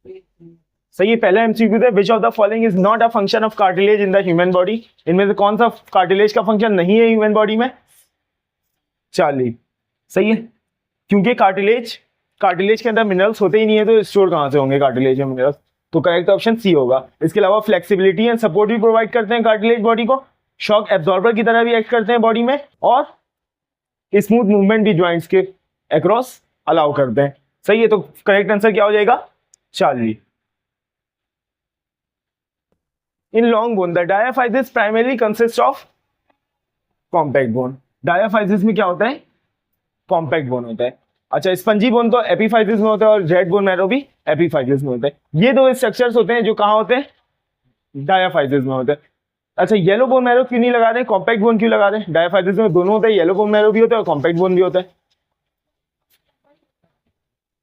सही है। पहला एमसीक्यू था, विच of the following is not a function of cartilage in the human body. इनमें से कौन सा कार्टिलेज का फंक्शन नहीं है ह्यूमन बॉडी में? चार्ली। सही है, क्योंकि कार्टिलेज कार्टिलेज के अंदर मिनरल्स होते ही नहीं है, तो स्टोर कहां से होंगे कार्टिलेज में मिनरल्स? तो करेक्ट ऑप्शन सी होगा। इसके अलावा फ्लेक्सिबिलिटी एंड सपोर्ट भी प्रोवाइड करते हैं कार्टिलेज बॉडी को, शॉक एब्जॉर्बर की तरह भी एक्ट करते हैं बॉडी में, और स्मूथ मूवमेंट भी ज्वाइंट्स के अक्रॉस अलाउ करते हैं। सही है, तो करेक्ट आंसर क्या हो जाएगा? Charlie. In long bone the diaphysis primarily consist of compact bone. Diaphysis में क्या होता है? कॉम्पैक्ट बोन होता है। अच्छा, स्पंजी बोन तो एपीफाइसिस में होता है, और रेड बोन मैरो भी एपीफाइसिस में होता है। ये दो स्ट्रक्चर्स होते हैं जो कहाँ होते हैं? डायाफाइसिस में होते हैं। अच्छा, येलो बोन मैरो क्यों नहीं लगा रहे, कॉम्पैक्ट बोन क्यों लगा रहे हैं? डायाफाइसिस में दोनों होता है, येलो बोन मैरो भी होता है और कॉम्पैक्ट बोन भी होता है।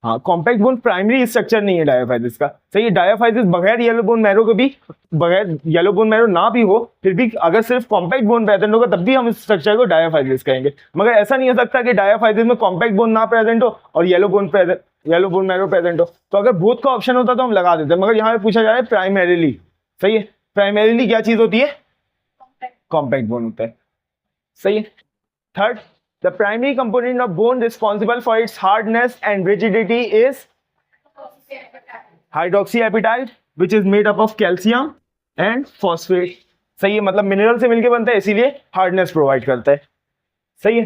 हाँ, कॉम्पैक्ट बोन प्राइमरी स्ट्रक्चर नहीं है डायाफाइसिस का। सही है, डायाफाइसिस बगैर येलो बोन मैरो के भी, बगैर येलो बोन मैरो ना भी हो, फिर भी अगर सिर्फ कॉम्पैक्ट बोन प्रेजेंट होगा तब भी हम इस स्ट्रक्चर को डायाफाइसिस कहेंगे। मगर ऐसा नहीं हो सकता कि डायाफाइसिस में कॉम्पैक्ट बोन ना प्रेजेंट हो और येलो बोन मैरो प्रेजेंट हो। तो अगर बोथ का ऑप्शन होता तो हम लगा देते, मगर यहाँ पे पूछा जा रहा है प्राइमरीली। सही है, प्राइमरीली क्या चीज होती है? कॉम्पैक्ट बोन होता है। सही है। Third, the primary component of bone responsible for its hardness and rigidity is hydroxyapatite, which is made up of calcium and phosphate. सही है, मतलब मिनरल से मिलके बनता है, इसीलिए हार्डनेस प्रोवाइड करता है। सही है।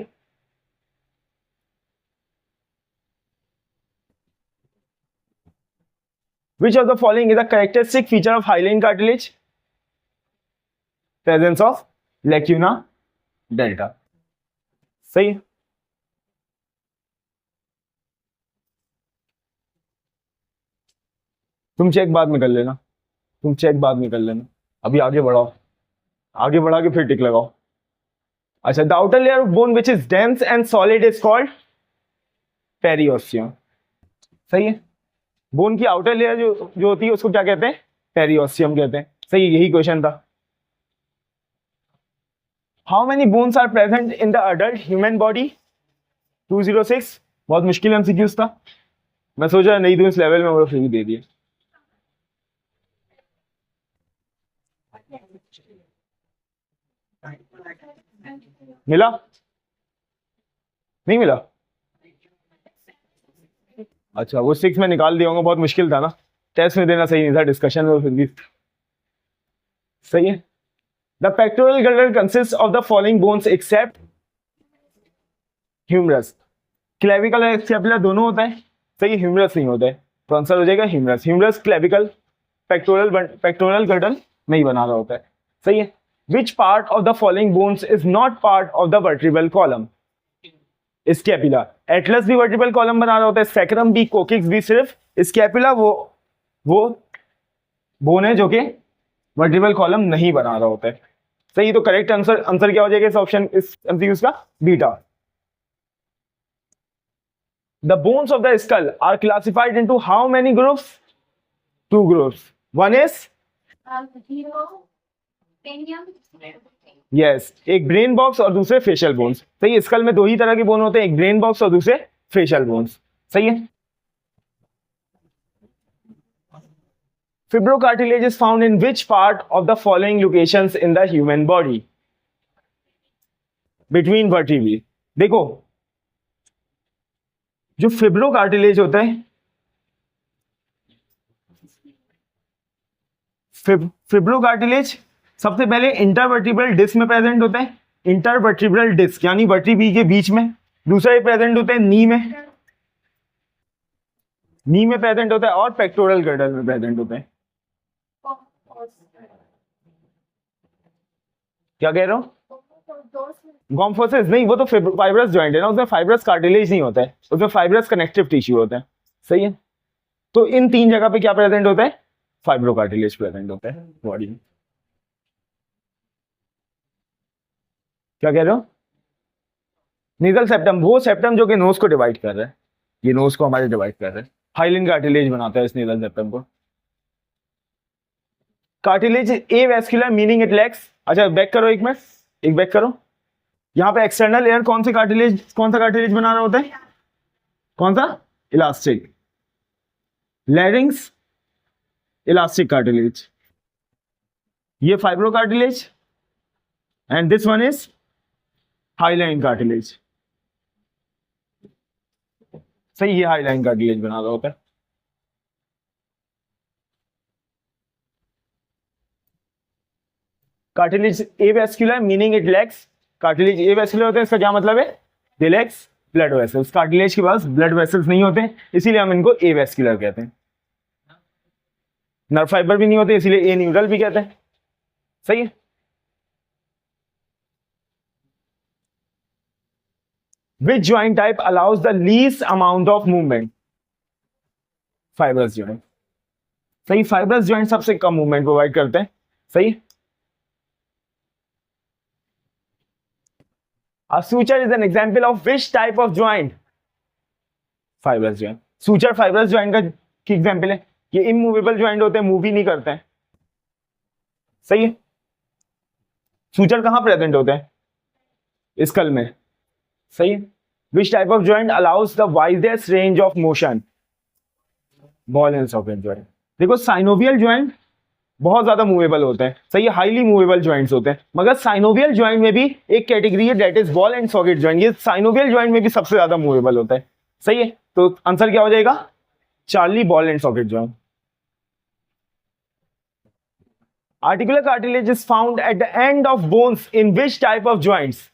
Which of the following is a characteristic feature of hyaline cartilage? Presence of lacuna delta. सही है। तुम चेक बाद में कर लेना, अभी आगे बढ़ाओ, आगे बढ़ा के फिर टिक लगाओ। अच्छा, the outer layer of bone which is dense and solid is called periosteum. सही है, बोन की आउटर लेयर जो होती है उसको क्या कहते हैं? पेरिओस्टियम कहते हैं। सही, यही क्वेश्चन था। How many bones are present in the adult human body? 206। बहुत मुश्किल एमसीक्यूज था, मैं सोचा नहीं दूं इस लेवल में, वो फिर दे दिए। मिला? नहीं मिला? अच्छा, वो 6 में निकाल दिया होगा, बहुत मुश्किल था ना, टेस्ट में देना सही नहीं था, डिस्कशन में फिर भी। सही है। The pectoral girdle consist of the following bones except humerus. Clavicle और स्कैपुला दोनों होता है। सही, ह्यूमरस नहीं होता है, तो आंसर हो जाएगा humerus. Humerus clavicle pectoral girdle नहीं बना रहा होता है। सही है। Which part of the following bones is not part of the vertebral column? Scapula. Atlas भी वर्टिब्रल कॉलम बना रहा होता है, सैक्रम भी, कोकिक्स भी, सिर्फ स्कैपुला वो बोन है जो कि वर्टिब्रल कॉलम नहीं बना रहा होता है। सही, तो करेक्ट आंसर क्या हो जाएगा इस ऑप्शन, इस एमसीक्यूज का? Beta. The bones of the skull are classified into how many groups? 2 groups. One is yes, एक ब्रेन बॉक्स और दूसरे फेशियल बोन्स। सही है, स्कल में दो ही तरह के बोन होते हैं, एक ब्रेन बॉक्स और दूसरे फेशियल बोन्स। सही है। Fibrocartilage is found in which part of the following locations in the human body? Between vertebrae। देखो, जो फिब्रोकार्टिलेज होता है, फिब्रोकार्टिलेज सबसे पहले इंटरवर्टिब्रल डिस्क में प्रेजेंट होता है, इंटरवर्टिब्रल डिस्क यानी वर्टिब्री के बीच में। दूसरा ही प्रेजेंट होता है नी में प्रेजेंट होता है, और पेक्टोरल गर्डल में प्रेजेंट होता है। क्या कह रहे हो? गॉम्फोसिस नहीं, वो तो फाइब्रस जॉइंट है ना, उसमें फाइब्रस कार्टिलेज नहीं होता है, उसमें फाइब्रस कनेक्टिव टिश्यू होता है। सही है, तो इन 3 जगह पे क्या प्रेजेंट होता है? फाइब्रोकार्टिलेज प्रेजेंट होता है बॉडी में। क्या कह रहे हो? नीजल सेप्टम, वो सेप्टम जो कि नोज को डिवाइड कर रहा है, ये नोज को हमारे डिवाइड कर रहा है, हाइलिन कार्टिलेज बनाता है इस नीजल सेप्टम को। Cartilage A vascular meaning it lacks. अच्छा, बैक करो एक मिनट, एक बैक करो। यहाँ पे एक्सटर्नल एयर कौन सा कार्टिलेज बना रहा होता है? कौन सा? इलास्टिक। लैरिंग्स इलास्टिक कार्टिलेज, ये fibro cartilage, and this one is highline cartilage. सही, ये हाईलाइन कार्टिलेज बना रहा होता है। Cartilage avascular meaning it lacks, cartilage avascular होते हैं, इसका क्या मतलब है? दे लैक्स ब्लड वेसल्स। कार्टिलेज के पास ब्लड वेसल्स नहीं होते, इसीलिए हम इनको एवेस्कुलर कहते हैं। नर्व फाइबर भी नहीं होते, इसीलिए ए न्यूरल भी कहते हैं। सही है। Which joint type allows the least amount of movement? Fibrous joint। सही, फाइब्रस जॉइंट सबसे कम मूवमेंट प्रोवाइड करते हैं। सही। A suture is an example of which type of joint? Fibrous joint। suture fibrous joint का की एग्जांपल है। ये immovable joint होते हैं, मूव ही नहीं करते हैं। सही है। suture कहां प्रेजेंट होते हैं? स्कल में। सही है। Which type of joint allows the widest range of motion? Ball and socket joint। देखो साइनोवियल ज्वाइंट बहुत ज्यादा मूवेबल होता है। सही है, हाईली मूवेबल ज्वाइंट्स होते हैं। मगर साइनोवियल ज्वाइंट में भी एक कैटेगरी है, that is ball and socket joint. ये साइनोवियल ज्वाइंट में भी सबसे ज्यादा मूवेबल होता है। सही है, तो आंसर क्या हो जाएगा? Charlie ball and socket joint. Articular cartilage is found at the end of bones in which type of joints?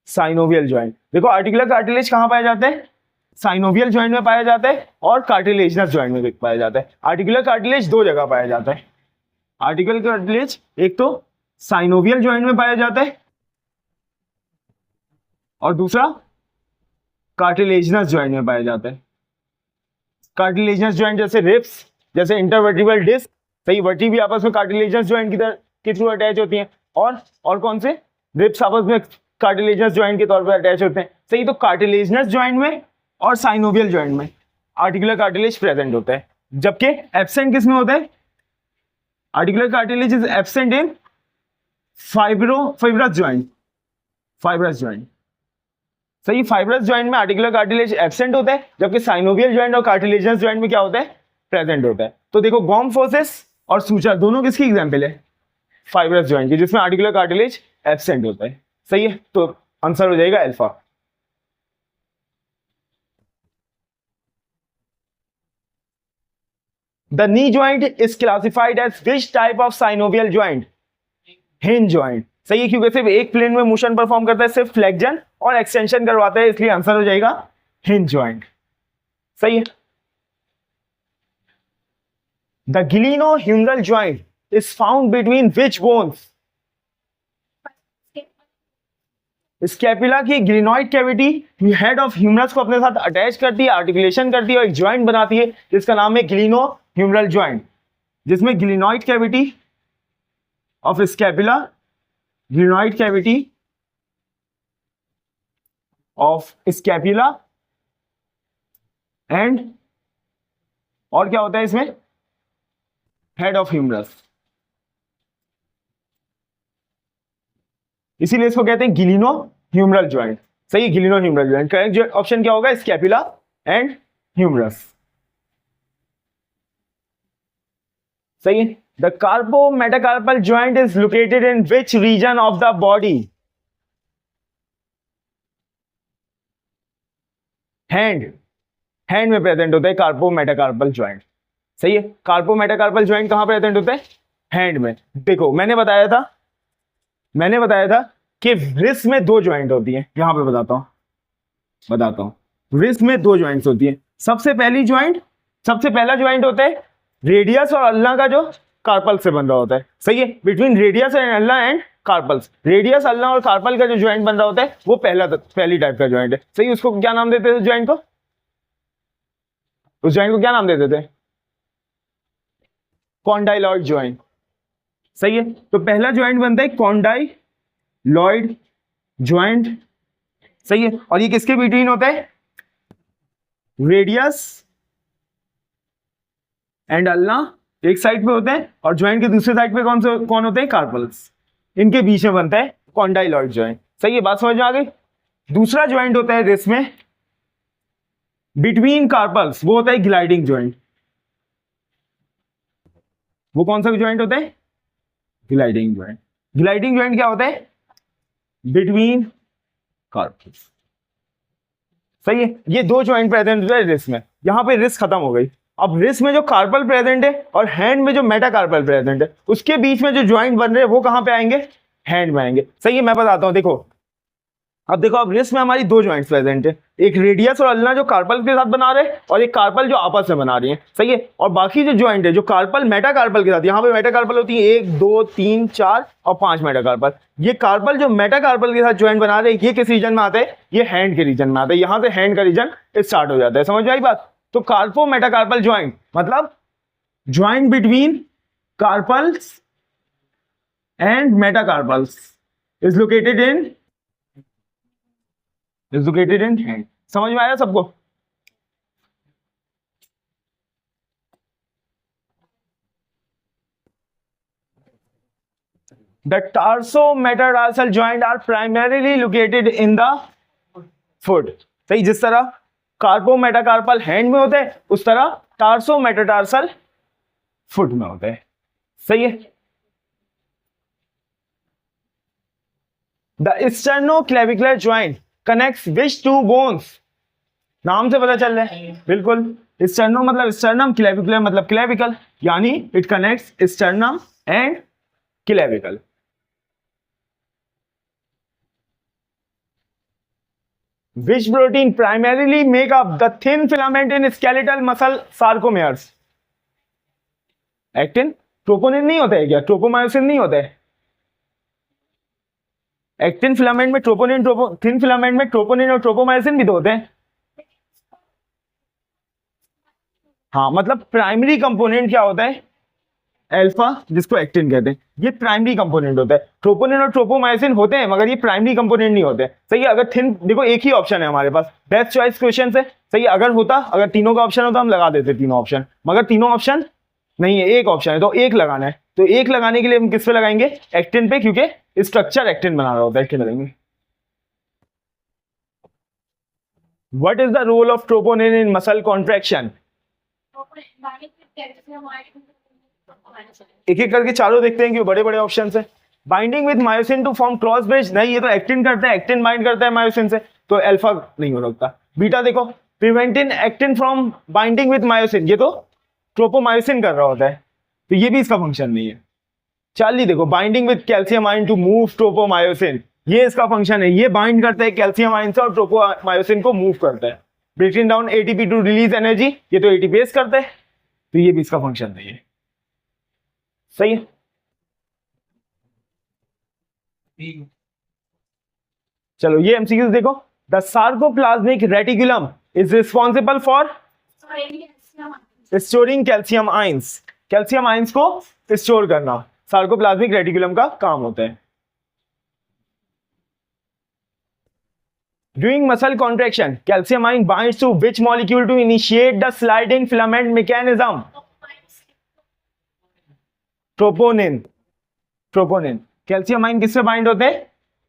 Synovial joint. देखो आर्टिकुलर कार्टिलेज कहां पाया जाता है? साइनोवियल ज्वाइंट में पाया जाता है और कार्टिलेजनस ज्वाइंट में भी पाया जाता है। आर्टिकुलर कार्टिलेज दो जगह पाया जाता है। आर्टिकुलर कार्टिलेज एक तो साइनोवियल ज्वाइंट में पाया जाता है और दूसरा कार्टिलेजनस ज्वाइंट में पाया जाता है। कार्टिलेजनस ज्वाइंट जैसे रिब्स, जैसे इंटरवर्टिब्रल डिस्क। सही, वर्टी भी आपस में कार्टिलेजनस ज्वाइंट के थ्रू अटैच होती हैं। और कौन से? रिब्स आपस में कार्टिलेजनस ज्वाइंट के तौर पर अटैच होते हैं। सही, तो कार्टिलेजनस ज्वाइंट में और साइनोवियल ज्वाइंट में आर्टिकुलर कार्टिलेज प्रेजेंट होता है, जबकि एब्सेंट किस में होता है? Articular cartilage is absent in fibrous joint. Fibrous joint. सही, फाइब्रस ज्वाइंट में आर्टिकुलर कार्टिलेज एब्सेंट होता है, जबकि साइनोवियल ज्वाइंट और कार्टिलेजनस ज्वाइंट में क्या होता है? प्रेजेंट होता है। तो देखो गॉम्फोसिस और सूचर दोनों किसकी एग्जाम्पल है? फाइब्रस ज्वाइंट की, जिसमें आर्टिकुलर कार्टिलेज एब्सेंट होता है। सही है, तो आंसर हो जाएगा alpha. The knee joint is classified as which type of synovial joint? Hinge joint। सही है, क्योंकि सिर्फ एक प्लेन में मोशन परफॉर्म करता है, सिर्फ फ्लेक्शन और एक्सटेंशन करवाता है, इसलिए आंसर हो जाएगा हिंज जॉइंट। सही है। The glenohumeral joint is found between which bones? Scapula की glenoid cavity head of humerus को अपने साथ अटैच करती है, आर्टिकुलेशन करती है और एक ज्वाइंट बनाती है जिसका नाम है ग्लिनोह्यूमरल ज्वाइंट, जिसमें glenoid cavity of scapula, glenoid cavity of scapula and और क्या होता है इसमें? Head of humerus. इसीलिए इसको कहते हैं ग्लिनोह्यूमरल ज्वाइंट। सही, ग्लिनोह्यूमरल ज्वाइंट। करेक्ट ऑप्शन क्या होगा? Scapula and humerus. सही है। The carpometacarpal joint is located in which region of the body? Hand में प्रेजेंट होता है कार्पोमेटाकार्पल ज्वाइंट। सही है। कार्पोमेटाकार्पल ज्वाइंट कहां प्रेजेंट होता है? हैंड में। देखो मैंने बताया था कि रिस्ट में दो ज्वाइंट होती है। यहां पे बताता हूं रिस्ट में दो ज्वाइंट्स होती है। सबसे पहला ज्वाइंट होता है रेडियस और अल्ना का, जो कार्पल से बन रहा होता है। सही है, between radius and ulna and carpals. Radius, ulna और कार्पल का जो ज्वाइंट बन रहा होता है वो पहली टाइप का ज्वाइंट है। सही, उसको क्या नाम देते थे? उस ज्वाइंट को क्या नाम देते थे? Condyloid joint. सही है, तो पहला ज्वाइंट बनता है कॉन्डाइलॉइड ज्वाइंट। सही है, और ये किसके बिटवीन होता है? रेडियस एंड अल्ना एक साइड पे होते हैं और ज्वाइंट के दूसरे साइड पे कौन होते हैं? कार्पल्स। इनके बीच में बनता है कॉन्डाइलॉइड ज्वाइंट। सही है, बात समझ में आ गई। दूसरा ज्वाइंट होता है रिस्ट में बिटवीन कार्पल्स, वो होता है ग्लाइडिंग ज्वाइंट। वो कौन सा ज्वाइंट होता है? Gliding joint. ग्लाइडिंग ज्वाइंट क्या होता है? Between carpals. सही है, ये दो ज्वाइंट प्रेजेंट होता है रिस्ट में। यहाँ पे रिस्ट खत्म हो गई। अब रिस्ट में जो कार्पल प्रेजेंट है और हैंड में जो मेटाकार्पल प्रेजेंट है, उसके बीच में जो ज्वाइंट बन रहे हैं वो कहाँ पे आएंगे? हैंड में आएंगे। सही है, मैं बताता हूँ। देखो अब देखो, अब रिस्ट में हमारी दो ज्वाइंट्स प्रेजेंट है, एक रेडियस और अल्ना जो कार्पल के साथ बना रहे हैं और एक कार्पल जो आपस में बना रही है। सही है, और बाकी जो ज्वाइंट है जो कार्पल मेटाकार्पल के साथ, यहाँ पे मेटाकार्पल होती है 1 2 3 4 और 5 मेटाकार्पल। ये कार्पल जो मेटाकार्पल के साथ ज्वाइंट बना रहे हैं, ये किस रीजन में आते हैं? ये हैंड के रीजन में आते हैं। यहाँ से हैंड का रीजन स्टार्ट हो जाता है। समझ में आई बात? तो कार्पो मेटाकार्पल ज्वाइंट मतलब joint between carpals and metacarpals is located in hand. समझ में आया सबको? The tarso-metatarsal joint are primarily located in the foot। सही, जिस तरह कार्पो मेटाकार्पल हैंड में होते हैं, उस तरह टार्सो मेटाटार्सल फुट में होते हैं। सही है। The sternoclavicular joint connects which two bones? नाम से पता चल रहा है, बिल्कुल। स्टर्नो मतलब स्टर्नम, क्लेविकुलर मतलब क्लेविकल, यानी it connects sternum and clavicle. Which protein primarily make up the thin filament in skeletal muscle sarcomeres? Actin? Troponin नहीं होता है क्या? ट्रोपोमायोसिन नहीं होता है? एक्टिन फिलामेंट में ट्रोपोनिन, थिन फिलामेंट में ट्रोपोनिन और ट्रोपोमायोसिन भी तो होते हैं। हाँ, मतलब प्राइमरी कंपोनेंट क्या होता है? अल्फा, जिसको एक्टिन कहते हैं, ये प्राइमरी कंपोनेंट होता है। ट्रोपोनिन और ट्रोपोमायोसिन होते हैं मगर ये प्राइमरी कंपोनेंट नहीं होते। सही है। अगर थिन, देखो एक ही ऑप्शन है हमारे पास, बेस्ट चॉइस क्वेश्चन है। सही है, अगर होता, अगर तीनों का ऑप्शन होता हम लगा देते तीनों ऑप्शन, मगर तीनों ऑप्शन नहीं है, एक ऑप्शन है, तो एक लगाना है। तो एक लगाने के लिए हम किस पे लगाएंगे? एक्टिन पे, क्योंकि स्ट्रक्चर एक्टिन बना रहा होता है, एक्टिन लगाएंगे। What is the role of troponin in muscle contraction? एक एक करके चारों देखते हैं कि बड़े बड़े ऑप्शन है। Binding with myosin to form cross bridge, नहीं, ये तो एक्टिन करता है, एक्टिन बाइंड करता है मायोसिन से, तो अल्फा नहीं हो सकता। बीटा देखो, preventing actin from binding with myosin, ये तो ट्रोपोमायोसिन कर रहा होता है, तो ये भी इसका फंक्शन नहीं है। चार्ली देखो, binding with calcium ion to move tropomyosin, ये इसका फंक्शन है, ये बाइंड करता है कैल्शियम आयन से और ट्रोपोमायोसिन को मूव करता है। Breaking down ATP to release energy, ये तो एटीपीएस करता है, तो ये भी इसका फंक्शन नहीं है। सही है। चलो ये एमसीक्यूज देखो। The sarcoplasmic reticulum is responsible for storing calcium ions, calcium ions को स्टोर करना सार्कोप्लाज्मिक रेटिकुलम का काम होता है। During muscle contraction calcium ion binds to which molecule to initiate the sliding filament mechanism? Troponin. Troponin. Calcium ion किससे bind होते हैं?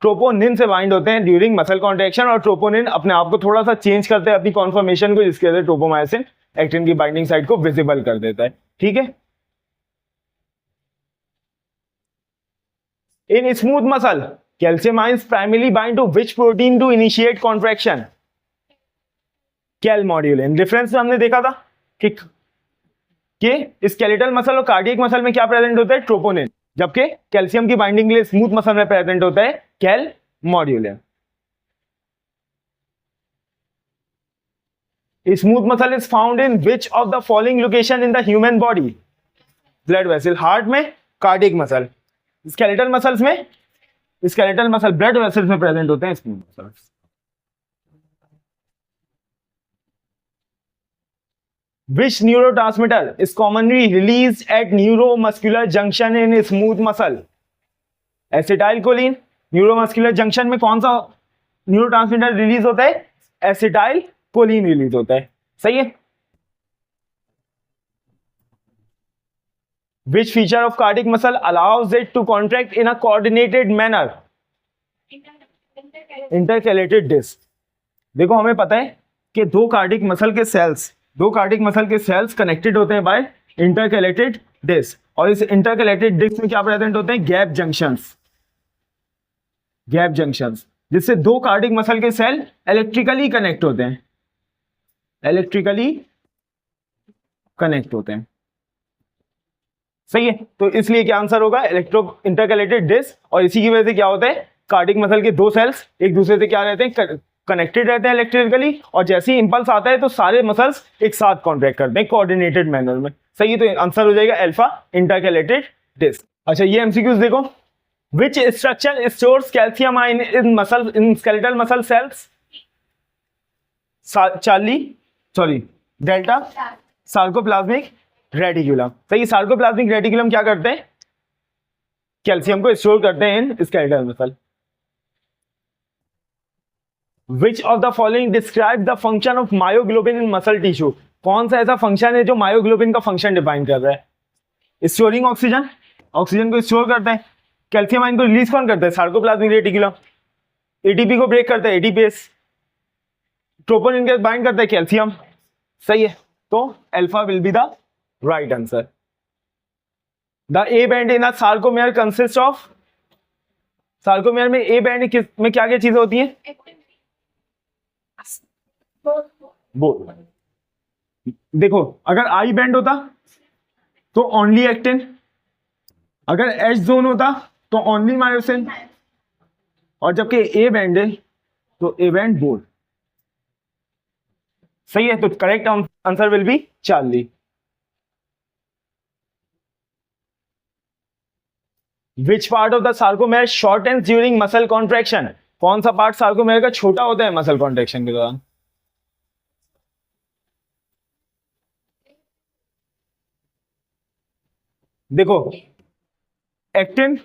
Troponin से बाइंड होते हैं ड्यूरिंग मसल कॉन्ट्रैक्शन, और ट्रोपोनिन अपने आप को थोड़ा सा चेंज करते हैं अपनी कॉन्फर्मेशन को, जिसके वजह से ट्रोपोमायोसिन एक्टिन की बाइंडिंग साइट को विजिबल कर देता है। ठीक है। In smooth muscle calcium ions primarily bind to which protein to initiate contraction? Calmodulin. Difference में हमने देखा था कि स्केलेटल मसल और कार्डियक मसल में क्या प्रेजेंट होता है? ट्रोपोनिन, जबकि कैल्शियम की बाइंडिंग के लिए स्मूथ मसल में प्रेजेंट होता है calmodulin. Smooth muscle is found in which of the following location in the human body? Blood vessel. Heart में, कार्डियक मसल। स्केलेटल मसल्स में, स्केलेटल मसल ब्लड वेसल्स में present होते हैं smooth muscles. Which neurotransmitter is commonly released at neuromuscular junction in smooth muscle? Acetylcholine. Neuromuscular junction में कौन सा neurotransmitter release होता है? एसिटाइलकोलिन रिलीज होता है। सही है। Which feature of cardiac muscle allows it to contract in a coordinated manner? Intercalated disc। देखो हमें पता है कि दो कार्डियक मसल के सेल्स कनेक्टेड होते हैं बाय इंटरकैलेटेड डिस्क, और इस इंटरकलेटेड डिस्क में क्या प्रेजेंट होते हैं? गैप जंक्शंस, गैप जंक्शंस, जिससे दो कार्डिक मसल के सेल इलेक्ट्रिकली कनेक्ट होते हैं, इलेक्ट्रिकली कनेक्ट होते हैं। सही है, तो इसलिए क्या आंसर होगा? इलेक्ट्रो इंटरकलेटेड डिस्क, और इसी की वजह से क्या होता है? कार्डिक मसल के दो सेल्स एक दूसरे से क्या रहते हैं? कनेक्टेड रहते हैं इलेक्ट्रिकली, और जैसे ही इंपल्स आता है तो सारे मसल्स एक साथ कॉन्ट्रैक्ट करते हैं कोऑर्डिनेटेड मैनर में। सही है, तो आंसर हो जाएगा अल्फा इंटरकलेटेड डिस्क। अच्छा, ये एमसीक्यूज देखो, which structure stores calcium ion in muscle, in skeletal muscle cells? Charlie, sorry, delta sarcoplasmic reticulum. सही, सार्कोप्लाज्मिक रेटिकुलम क्या करते हैं? कैल्शियम को स्टोर करते हैं in skeletal muscle. Which of the following describe the function of myoglobin in muscle tissue? कौन सा ऐसा फंक्शन है जो मायोग्लोबिन का फंक्शन डिफाइन कर रहा है? स्टोरिंग ऑक्सीजन, ऑक्सीजन को स्टोर करता है। कैल्शियम आयन को रिलीज कौन करता है? Sarcoplasmic reticulum. एटीपी को ब्रेक करता है एटीपेस। ट्रोपोनिन के बाइंड करता है कैल्शियम। सही है, तो alpha will be the right answer. The A band in a sarcomere consist of, sarcomere में ए बैंड में क्या क्या चीजें होती हैं? बोल, देखो, अगर आई बैंड होता तो ओनली एक्टिन, अगर एच जोन होता तो ओनली मायोसिन, और जबकि ए बैंड है तो ए बैंड बोल। सही है, तो correct answer will be Charlie. Which part of the sarcomere shortens during muscle contraction? कौन सा पार्ट सार्कोमेयर का छोटा होता है मसल कॉन्ट्रैक्शन के दौरान? देखो, एक्टिन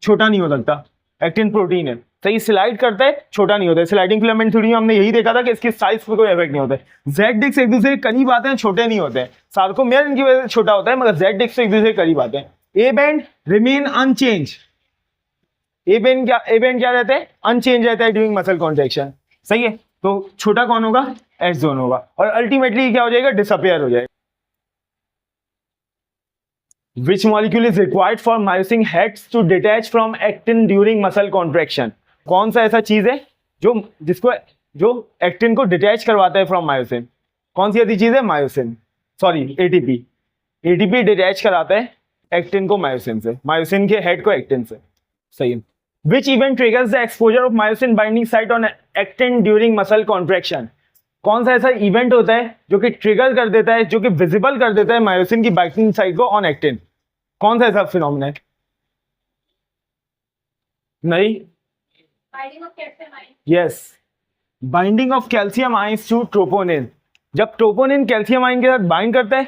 छोटा नहीं हो सकता, एक्टिन प्रोटीन है। सही, स्लाइड करता है, छोटा नहीं होता है। स्लाइडिंग फिलामेंट थ्योरी में हमने यही देखा था कि इसकी साइज पे कोई इफेक्ट नहीं होता है। जेड डिस्क एक दूसरे के करीब आते हैं, छोटे नहीं होते हैं। सार्कोमेयर इनकी वजह से छोटा होता है, मगर जेड डिस्क से एक दूसरे के करीब आते हैं। A band remain unchanged, A band क्या रहता है? अनचेंज रहता है ड्यूरिंग मसल कॉन्ट्रैक्शन। सही है, तो छोटा कौन होगा? एच जोन होगा, और अल्टीमेटली क्या हो जाएगा? डिसअपियर हो जाएगा। Which molecule is required for myosin heads to detach from actin during muscle contraction? कौन सा ऐसा चीज है जो एक्टिन को डिटैच करवाता है फ्रॉम मायोसिन? कौन सी ऐसी चीज है? Myosin, sorry, ATP. ATP detach कराता है एक्टिन को मायोसिन से, मायोसिन के हेड को एक्टिन से। सही है। Which event triggers the exposure of myosin binding site on actin during muscle contraction? कौन सा ऐसा इवेंट होता है जो कि ट्रिगर कर देता है, जो कि विजिबल कर देता है मायोसिन की बाइंडिंग साइट को ऑन एक्टिन? कौन सा ऐसा फिनोमेना है? नहीं, yes, binding of calcium ions to troponin. जब ट्रोपोनिन कैल्शियम आयन के साथ बाइंड करता है,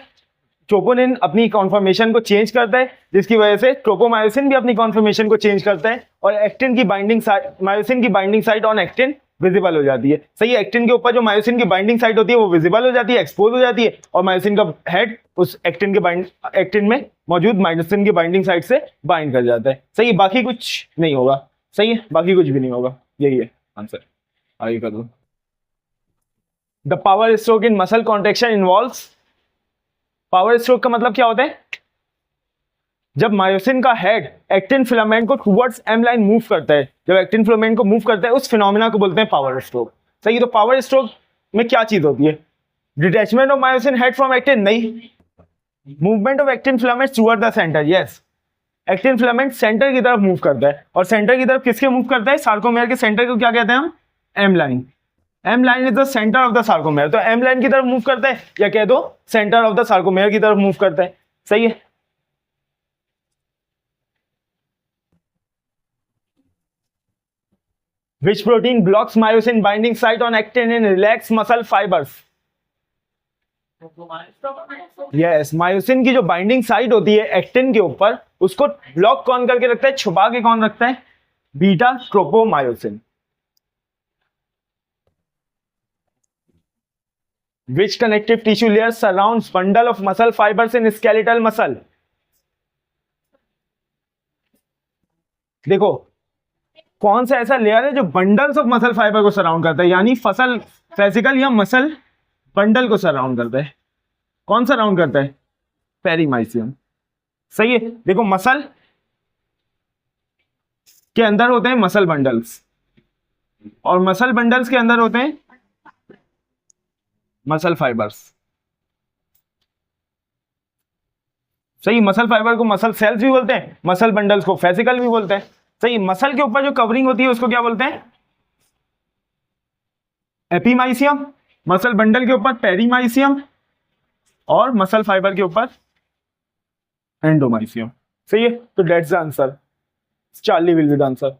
ट्रोपोनिन अपनी कॉन्फर्मेशन को चेंज करता है, जिसकी वजह से ट्रोपोमायोसिन भी अपनी कॉन्फर्मेशन को चेंज करता है, और एक्टिन की बाइंडिंग साइट, मायोसिन की binding site on actin visible हो जाती है। सही है, एक्टिन के ऊपर जो मायोसिन की बाइंडिंग साइट होती है वो विजिबल हो जाती है, एक्सपोज हो जाती है, और मायोसिन का हेड उस एक्टिन में मौजूद मायोसिन की बाइंडिंग साइट से बाइंड कर जाता है। सही है, बाकी कुछ नहीं होगा। सही है, बाकी कुछ भी नहीं होगा, यही है आंसर। आगे कर दो। The power stroke in muscle contraction involves, power stroke का मतलब क्या होता है? जब मायोसिन का हेड एक्टिन फिलामेंट को टुवर्ड्स एम लाइन मूव करता है, जब एक्टिन फिलामेंट को मूव करता है, उस फिनोमेना को बोलते हैं पावर स्ट्रोक। सही, तो पावर स्ट्रोक में क्या चीज होती है? Detachment of myosin head from actin? नहीं, movement of actin filament toward the centre. Yes, actin filament centre की तरफ मूव करता है, और सेंटर की तरफ किसके मूव करता है? सार्कोमेयर के सेंटर को क्या कहते हैं हम? M line. M line is the centre of the sarcomere, तो एम लाइन की तरफ मूव करता है, या कह दो सेंटर ऑफ द सार्कोमेयर की तरफ मूव करता है। सही है। Which protein blocks myosin binding site on actin in relaxed muscle fibers? Yes, myosin की जो बाइंडिंग साइट होती है एक्टिन के ऊपर, उसको ब्लॉक कौन करके रखता है? छुपा के कौन रखता है? Beta tropomyosin. Which connective tissue layer surrounds bundle of muscle fibers in skeletal muscle? देखो, कौन सा ऐसा लेयर है जो बंडल्स ऑफ मसल फाइबर को सराउंड करता है, यानी फसल फेसिकल या मसल बंडल को सराउंड करता है? कौन सराउंड करता है? पेरीमाइसियम। सही है। देखो मसल के अंदर होते हैं मसल बंडल्स, और मसल बंडल्स के अंदर होते हैं मसल फाइबर्स। सही, मसल फाइबर को मसल सेल्स भी बोलते हैं, मसल बंडल्स को फेसिकल भी बोलते हैं। सही, मसल के ऊपर जो कवरिंग होती है उसको क्या बोलते हैं? एपीमाइसियम। मसल बंडल के ऊपर पेरीमाइसियम, और मसल फाइबर के ऊपर एंडोमाइसियम। सही है, तो that's the answer. Charlie will be the answer.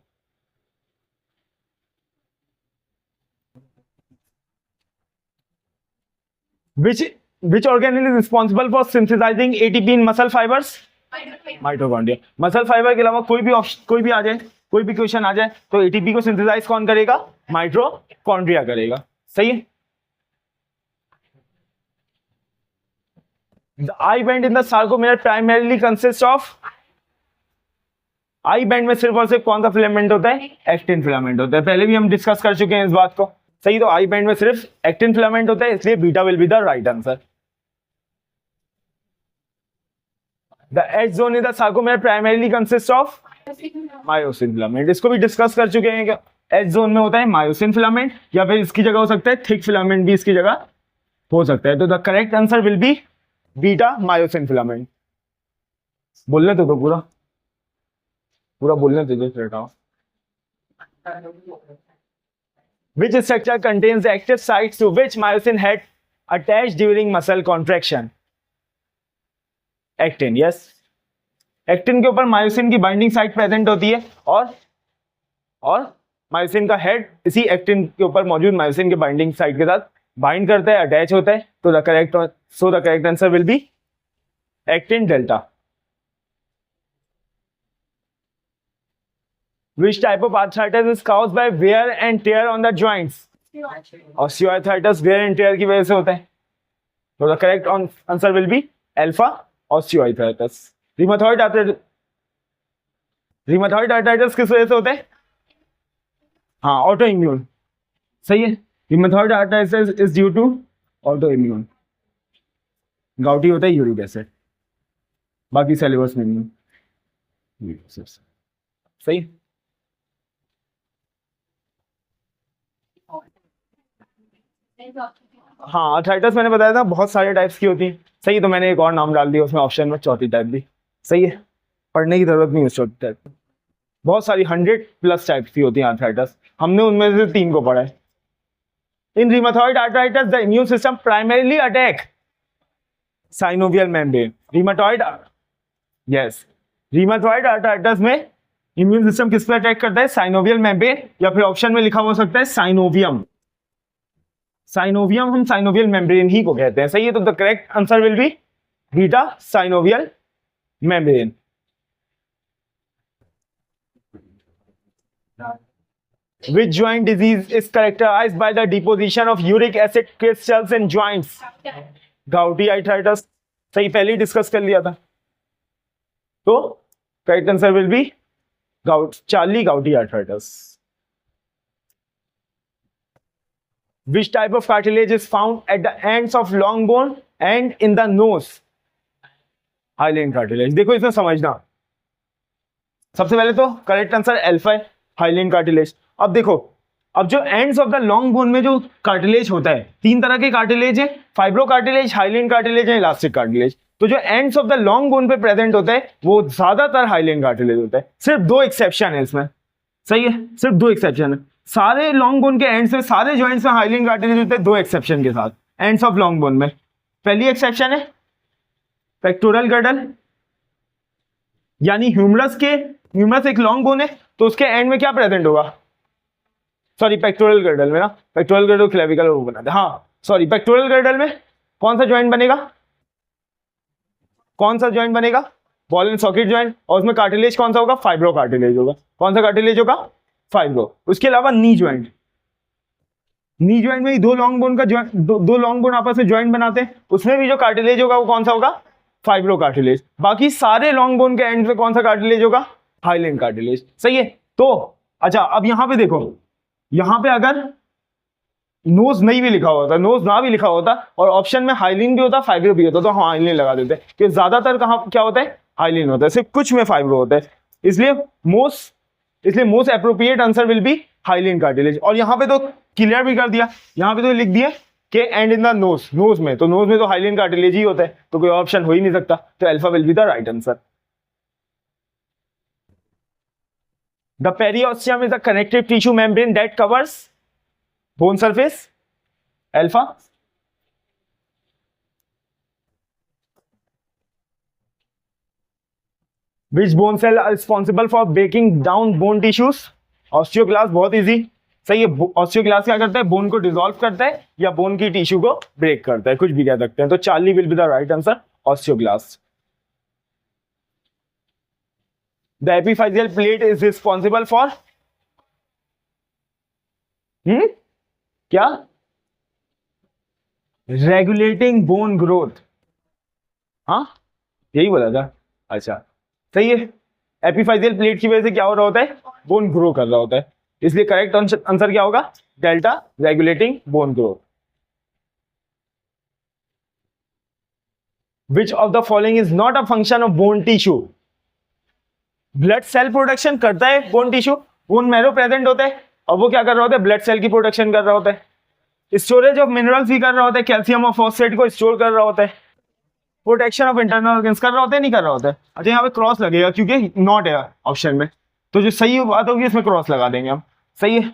Which organelle is responsible for synthesizing ATP in muscle fibers? Mitochondria. Muscle fibre के अलावा कोई भी ऑप्शन, कोई भी आ जाए, कोई भी क्वेश्चन आ जाए, तो एटीपी को सिंथेसाइज कौन करेगा? माइटोकॉन्ड्रिया करेगा। सही है। The eye band in the sarcomere primarily consists of, I band में सिर्फ और सिर्फ कौन सा फिलामेंट होता है? एक्टिन फिलामेंट होता है। पहले भी हम डिस्कस कर चुके हैं इस बात को। सही, तो आई बैंड में सिर्फ एक्टिन फिलामेंट होता है, इसलिए beta will be the right answer. The H zone in the sarcomere primarily consist of myosin filament. इसको भी डिस्कस कर चुके हैं। एज जोन में होता है मायोसिन फिलामेंट, या फिर इसकी जगह हो सकता है थिक फिलामेंट भी इसकी जगह हो सकता है। तो the correct answer will B beta myosin filament. बोलने तो पूरा पूरा बोलने दो। Which structure contains the active sites to which myosin had attached during muscle contraction? Actin. Yes, actin के ऊपर मायोसिन की बाइंडिंग साइट प्रेजेंट होती है, और मायोसिन का हेड इसी एक्टिन के ऊपर मौजूद मायोसिन के बाइंडिंग साइट के साथ बाइंड करता है, अटैच होता है। तो the correct answer will B actin delta. Which type of arthritis is caused by wear and tear on the joints? Osteoarthritis wear and tear की वजह से होता है। तो the correct answer will be alpha osteoarthritis। Rheumatoid arthritis किस वजह से होता है? हाँ, ऑटो इम्यून। सही है, rheumatoid arthritis is due to autoimmune. Gouty होता है यूरिक एसिड, बाकी सेल्यूलोज में नहीं। सही है। हाँ, अर्थराइटिस मैंने बताया था बहुत सारे टाइप्स की होती है। सही, तो मैंने एक और नाम डाल दिया उसमें ऑप्शन में, चौथी टाइप भी। सही है, पढ़ने की जरूरत नहीं है चौथी टाइप। बहुत सारी 100+ टाइप्स की होती है अर्थराइटिस, हमने उनमें से 3 को पढ़ा है। In rheumatoid arthritis the immune system primarily attack synovial membrane. Rheumatoid arthritis में इम्यून सिस्टम किस पे अटैक करता है? साइनोवियल मेम्ब्रेन, या फिर ऑप्शन में लिखा हो सकता है साइनोवियम। हम साइनोवियल मेम्ब्रेन ही को कहते हैं। सही है, तो the correct answer will B beta synovial membrane. Which joint disease is characterized by the deposition of uric acid crystals in joints? Gouty arthritis. सही, पहले ही डिस्कस कर लिया था। तो correct answer will be Charlie gouty arthritis. Which type of cartilage is found at the ends of long bone and in the nose? Hyaline cartilage. देखो इसमें समझना, सबसे पहले तो करेक्ट आंसर अल्फा है, हाइलाइन कार्टिलेज। अब देखो, अब जो ends of the long bone में जो कार्टिलेज होता है, 3 तरह के कार्टिलेज है, फाइब्रो कार्टिलेज, हाइलाइन कार्टिलेज है, इलास्टिक कार्टिलेज। तो जो ends of the long bone पे प्रेजेंट होता है वो ज्यादातर हाइलाइन कार्टिलेज होता है। सिर्फ 2 एक्सेप्शन है इसमें। सही है, सिर्फ 2 एक्सेप्शन है। सारे लॉन्ग बोन के एंड्स में, सारे जॉइंट्स में हाइलाइन कार्टिलेज होते हैं, 2 एक्सेप्शन के साथ एंड्स ऑफ लॉन्ग बोन में। पहली एक्सेप्शन है पेक्टोरल गर्डल, यानी ह्यूमरस एक लॉन्ग बोन है, तो उसके एंड में क्या प्रेजेंट होगा? सॉरी, पेक्टोरल गर्डल में ना, पेक्टोरल गर्डल क्लेविकल वो बनाते हैं। हाँ सॉरी, पेक्टोरल गर्डल में कौन सा ज्वाइंट बनेगा? Ball and socket joint. और उसमें कार्टिलेज कौन सा होगा? फाइब्रो कार्टिलेज होगा। कौन सा कार्टिलेज होगा? फाइब्रो। उसके अलावा नी ज्वाइंट में ही 2 लॉन्ग बोन का दो लॉन्ग बोन आपस में ज्वाइंट बनाते हैं, उसमें भी जो कार्टिलेज होगा वो कौन सा होगा? Fibro cartilage. बाकी सारे लॉन्ग बोन के एंड पे कौन सा कार्टिलेज होगा? Hyaline cartilage. सही है। तो अच्छा, अब यहां पे देखो, यहां पे अगर नोज नहीं भी लिखा होता, नोज ना भी लिखा होता और ऑप्शन में हाइलाइन भी होता, फाइब्रो भी होता, तो हम हाइलाइन लगा देते हैं। कि ज्यादातर कहां क्या होता है? हाइलिन होता है, सिर्फ कुछ में फाइब्रो होता है, इसलिए most appropriate answer will B hyaline cartilage. और यहाँ पे तो क्लियर भी कर दिया, यहाँ पे तो लिख दिया कि एंड इन द नोज में तो हाइलिन कार्टिलेज ही होता है, तो कोई ऑप्शन हो ही नहीं सकता, तो alpha will be the right answer. The periosteum is the connective tissue membrane that covers bone surface, alpha. Which bone cell are responsible for breaking down bone tissues? Osteoclast, बहुत easy, सही है। Osteoclast क्या करता है, bone को dissolve करता है या बोन की टिश्यू को ब्रेक करता है, कुछ भी कह सकते हैं, तो Charlie will be the right answer, osteoclast. The epiphyseal plate is responsible for क्या, रेगुलेटिंग बोन ग्रोथ, हाँ यही बोला था, अच्छा सही है। एपिफाइजियल प्लेट की वजह से क्या हो रहा होता है, बोन ग्रो कर रहा होता है, इसलिए करेक्ट आंसर क्या होगा, delta, regulating bone growth. Which of the following is not a function of bone tissue? Blood cell production करता है bone tissue, bone marrow present होता है और वो क्या कर रहा होता है, ब्लड सेल की प्रोडक्शन कर रहा होता है। स्टोरेज ऑफ मिनरल्स भी कर रहा होता है, कैल्शियम और फॉस्फेट को स्टोर कर रहा होता है। प्रोटेक्शन ऑफ इंटरनल ऑर्गन्स कर रहा होता है, नहीं कर रहा होता है। अच्छा यहाँ पे क्रॉस लगेगा क्योंकि नॉट है ऑप्शन में, तो जो सही बात होगी इसमें क्रॉस लगा देंगे हम, सही है।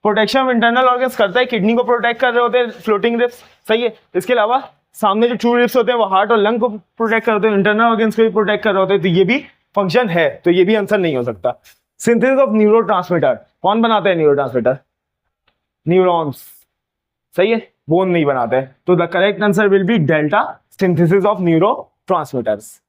प्रोटेक्शन ऑफ इंटरनल ऑर्गन्स करता है, किडनी को प्रोटेक्ट कर रहे होते हैं फ्लोटिंग रिब्स, सही है। इसके अलावा सामने जो ट्रू रिब्स होते हैं वो हार्ट और लंग को प्रोटेक्ट कर होते हैं, इंटरनल ऑर्गन्स को भी प्रोटेक्ट कर रहे होते हैं, तो ये भी फंक्शन है, तो ये भी आंसर नहीं हो सकता। सिंथेसिस ऑफ न्यूरोट्रांसमीटर, कौन बनाते हैं न्यूरोट्रांसमीटर, न्यूरॉन्स, सही है, बोन नहीं बनाते हैं, तो the correct answer will B delta, synthesis of neurotransmitters.